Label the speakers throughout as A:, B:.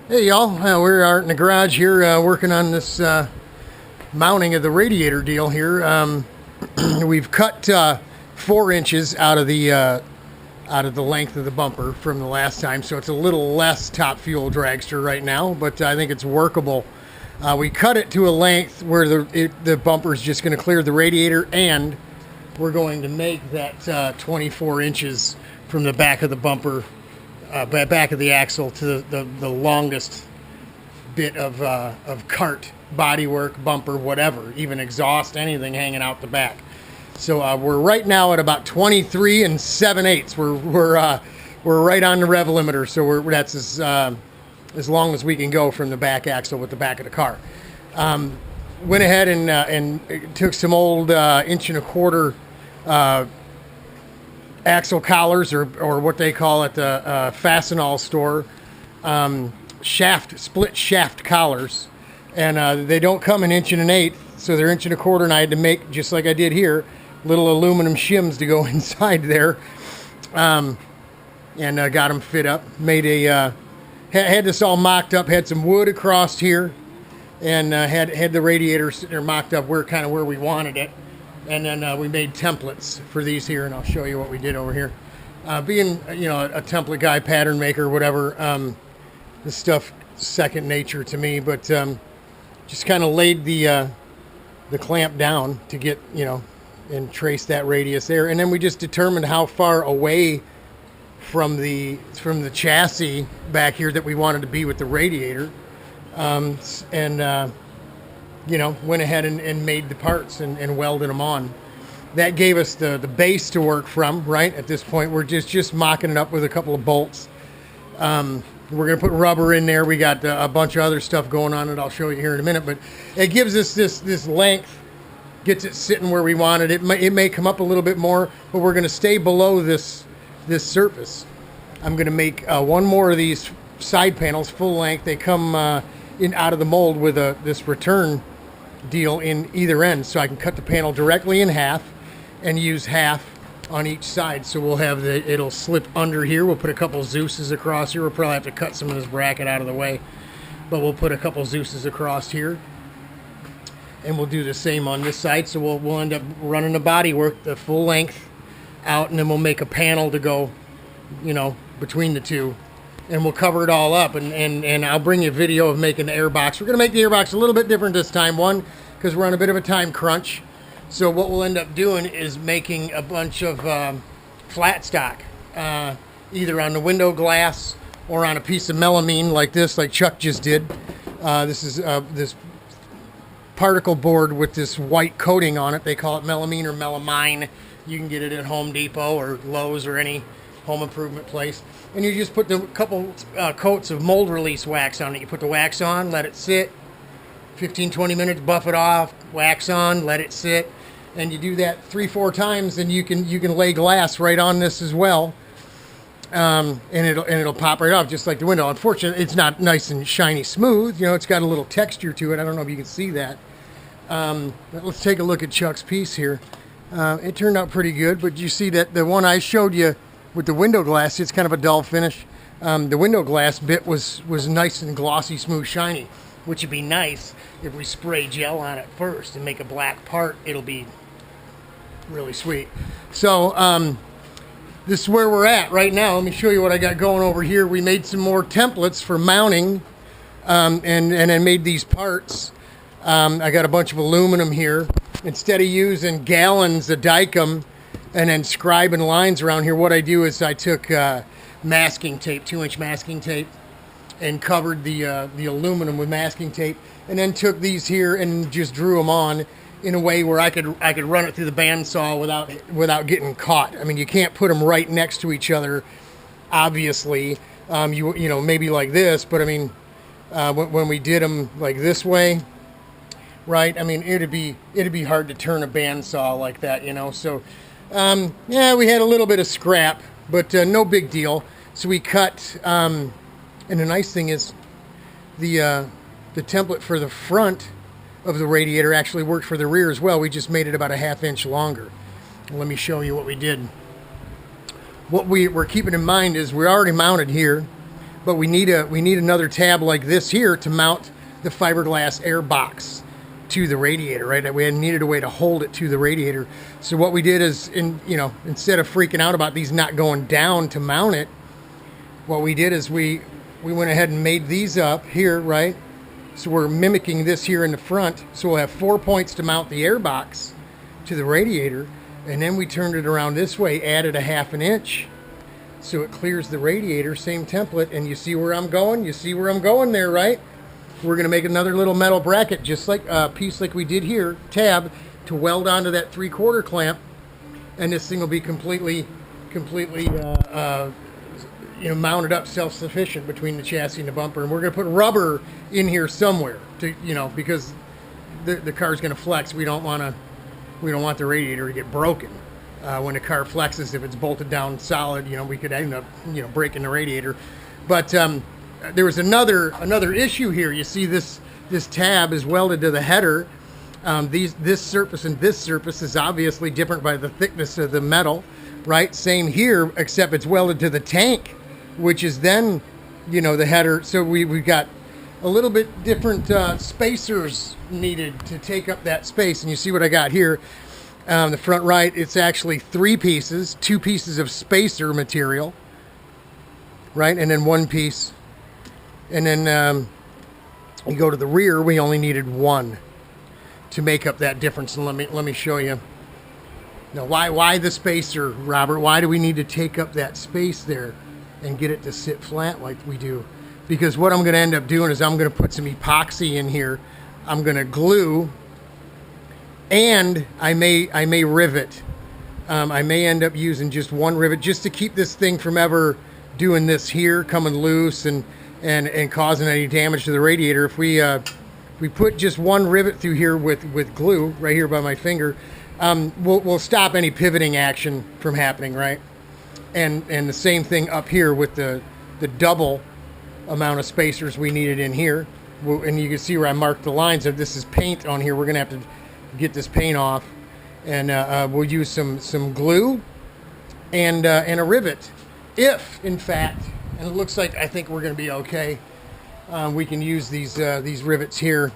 A: Hey y'all, we're out in the garage here working on this mounting of the radiator deal here. We've cut 4 inches out of the length of the bumper from the last time, so it's a little less top fuel dragster right now, but I think it's workable. We cut it to a length where the bumper is just going to clear the radiator, and we're going to make that 24 inches from the back of the bumper, back of the axle to the longest bit of cart, bodywork, bumper, whatever, even exhaust, anything hanging out the back. So we're right now at about 23 7/8. We're right on the rev limiter, so that's as long as we can go from the back axle with the back of the car. Went ahead and took some old 1.25 inch axle collars, or what they call at the Fastenal store, split shaft collars, and they don't come in 1.1 inch, so they're 1.25 inch, and I had to make, just like I did here, little aluminum shims to go inside there, and got them fit up. Had this all mocked up, had some wood across here, and had the radiator sitting there mocked up where we wanted it. And then we made templates for these here, and I'll show you what we did over here. Being a template guy, pattern maker, whatever, this stuff second nature to me. But just kind of laid the clamp down to get and trace that radius there, and then we just determined how far away from the chassis back here that we wanted to be with the radiator, went ahead and made the parts and welded them on. That gave us the base to work from. Right at this point, we're just mocking it up with a couple of bolts. We're going to put rubber in there. We got a bunch of other stuff going on that I'll show you here in a minute, but it gives us this length, gets it sitting where we wanted it. It may come up a little bit more, but we're going to stay below this surface. I'm going to make one more of these side panels, full length. They come out of the mold with this return deal in either end, so I can cut the panel directly in half and use half on each side. So we'll have it'll slip under here. We'll put a couple Zeus's across here. We'll probably have to cut some of this bracket out of the way, but we'll put a couple Zeus's across here, and we'll do the same on this side. So we'll end up running the body work the full length out, and then we'll make a panel to go between the two, and we'll cover it all up, and I'll bring you a video of making the airbox. We're going to make the airbox a little bit different this time. One, because we're on a bit of a time crunch. So what we'll end up doing is making a bunch of flat stock, either on the window glass or on a piece of melamine like this, like Chuck just did. This is this particle board with this white coating on it. They call it melamine or melamine. You can get it at Home Depot or Lowe's or any home improvement place, and you just put the couple coats of mold release wax on it. You put the wax on, let it sit 15-20 minutes, buff it off, wax on, let it sit, and you do that 3-4 times, and you can lay glass right on this as well, and it'll pop right off just like the window. Unfortunately, it's not nice and shiny smooth. It's got a little texture to it. I don't know if you can see that. But let's take a look at Chuck's piece here. It turned out pretty good, but you see that the one I showed you with the window glass, it's kind of a dull finish. The window glass bit was nice and glossy, smooth, shiny, which would be nice if we spray gel on it first and make a black part. It'll be really sweet. So this is where we're at right now. Let me show you what I got going over here. We made some more templates for mounting, and I made these parts. I got a bunch of aluminum here. Instead of using gallons of Dicam and then scribing lines around here, what I do is I took masking tape, 2-inch masking tape, and covered the aluminum with masking tape, and then took these here and just drew them on in a way where I could run it through the bandsaw without getting caught. I mean, you can't put them right next to each other, obviously. Maybe like this, but I mean, when we did them like this way, right? I mean, it'd be hard to turn a bandsaw like that, So, we had a little bit of scrap, but no big deal. So we cut, and the nice thing is, the template for the front of the radiator actually worked for the rear as well. We just made it about a 1/2 inch longer. Let me show you what we did. What we're keeping in mind is we're already mounted here. but we need another tab like this here to mount the fiberglass air box to the radiator, right? We needed a way to hold it to the radiator. So what we did is, instead of freaking out about these not going down to mount it, what we did is we went ahead and made these up here, right? So we're mimicking this here in the front. So we'll have 4 points to mount the air box to the radiator, and then we turned it around this way, added a 1/2 inch, so it clears the radiator, same template. And you see where I'm going? You see where I'm going there, right? We're going to make another little metal bracket, just like a piece like we did here, tab, to weld onto that 3/4 clamp, and this thing will be completely mounted up, self-sufficient between the chassis and the bumper. And we're going to put rubber in here somewhere to, because the car's going to flex. We don't want the radiator to get broken when the car flexes. If it's bolted down solid, we could end up breaking the radiator. But there was another issue here. You see this tab is welded to the header. This surface and this surface is obviously different by the thickness of the metal, right? Same here, except it's welded to the tank, which is then, the header. So we've got a little bit different spacers needed to take up that space. And you see what I got here. The front right, it's actually 3 pieces, 2 pieces of spacer material, right? And then 1 piece. And then you go to the rear, we only needed 1 to make up that difference. And let me show you. Now, why the spacer, Robert? Why do we need to take up that space there and get it to sit flat like we do? Because what I'm going to end up doing is I'm going to put some epoxy in here. I'm going to glue, and I may rivet. I may end up using just 1 rivet just to keep this thing from ever doing this here, coming loose and causing any damage to the radiator. If we put just 1 rivet through here with glue right here by my finger, we'll stop any pivoting action from happening, right? And the same thing up here with the double amount of spacers we needed in here. And you can see where I marked the lines of this is paint on here. We're gonna have to get this paint off, and we'll use some glue and a rivet, if in fact, and it looks like I think we're gonna be okay. We can use these rivets here,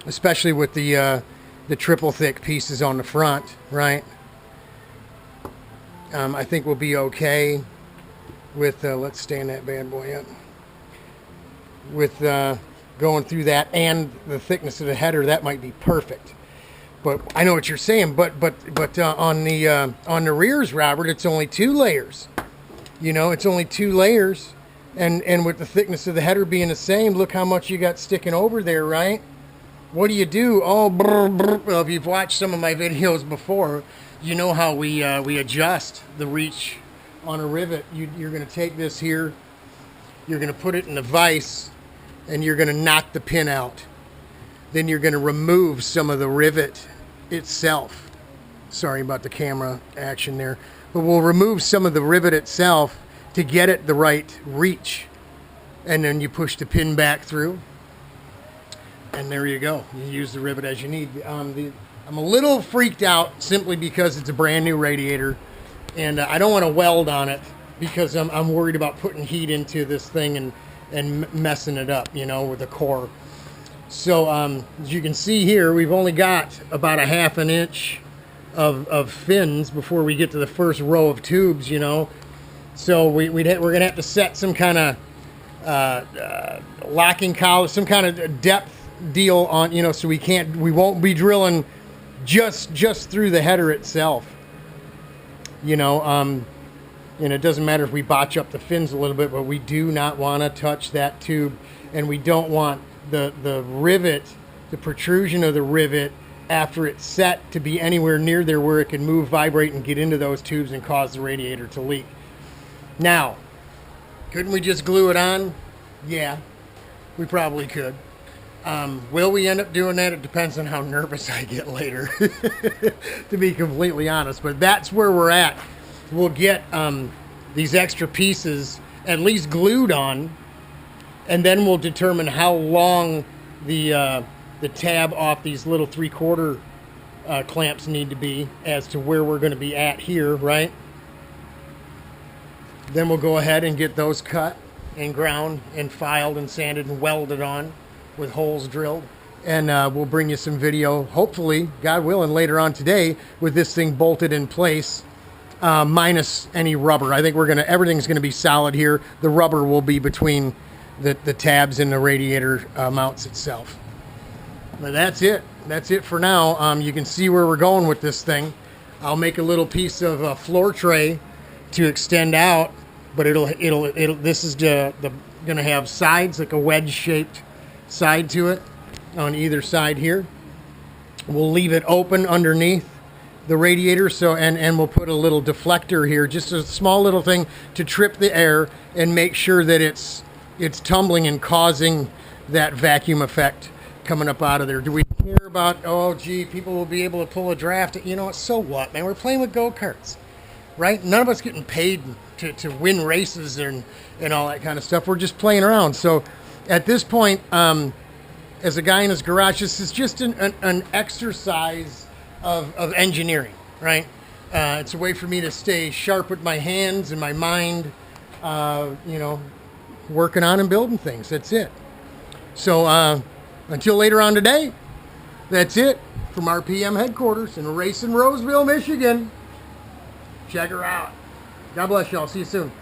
A: especially with the triple thick pieces on the front, right? I think we'll be okay with, let's stand that bad boy up, with going through that, and the thickness of the header. That might be perfect. But I know what you're saying, but on the rears, Robert, it's only 2 layers. It's only 2 layers. And with the thickness of the header being the same, look how much you got sticking over there, right? What do you do? Oh, brr, brr. Well, if you've watched some of my videos before, you know how we adjust the reach on a rivet. You're going to take this here, you're going to put it in the vise, and you're going to knock the pin out. Then you're going to remove some of the rivet itself. Sorry about the camera action there. But we'll remove some of the rivet itself to get it the right reach. And then you push the pin back through. And there you go. You use the rivet as you need. I'm a little freaked out simply because it's a brand new radiator. And I don't want to weld on it because I'm worried about putting heat into this thing and messing it up, with the core. So as you can see here, we've only got about a 1/2 inch of fins before we get to the first row of tubes, So we're going to have to set some kind of locking collar, some kind of depth deal on, so we won't be drilling just through the header itself. And it doesn't matter if we botch up the fins a little bit, but we do not want to touch that tube, and we don't want the rivet, the protrusion of the rivet after it's set, to be anywhere near there where it can move, vibrate, and get into those tubes and cause the radiator to leak. Now, couldn't we just glue it on? Yeah, we probably could. Will we end up doing that? It depends on how nervous I get later, to be completely honest. But that's where we're at. We'll get these extra pieces at least glued on, and then we'll determine how long the tab off these little 3/4 clamps need to be as to where we're going to be at here, right? Then we'll go ahead and get those cut and ground and filed and sanded and welded on with holes drilled. And we'll bring you some video, hopefully, God willing, later on today with this thing bolted in place, minus any rubber. I think everything's gonna be solid here. The rubber will be between the tabs and the radiator mounts itself. But that's it. That's it for now. You can see where we're going with this thing. I'll make a little piece of a floor tray to extend out, but this is gonna have sides, like a wedge shaped side to it on either side here. We'll leave it open underneath the radiator, and we'll put a little deflector here, just a small little thing to trip the air and make sure that it's tumbling and causing that vacuum effect coming up out of there. Do we care about, oh gee, people will be able to pull a draft? You know what, so what, man? We're playing with go-karts, right? None of us getting paid to win races and all that kind of stuff. We're just playing around. So at this point, as a guy in his garage, this is just an exercise of engineering, right? It's a way for me to stay sharp with my hands and my mind, working on and building things. That's it. So until later on today, that's it from RPM headquarters in Racine, Roseville, Michigan. Check her out. God bless y'all. See you soon.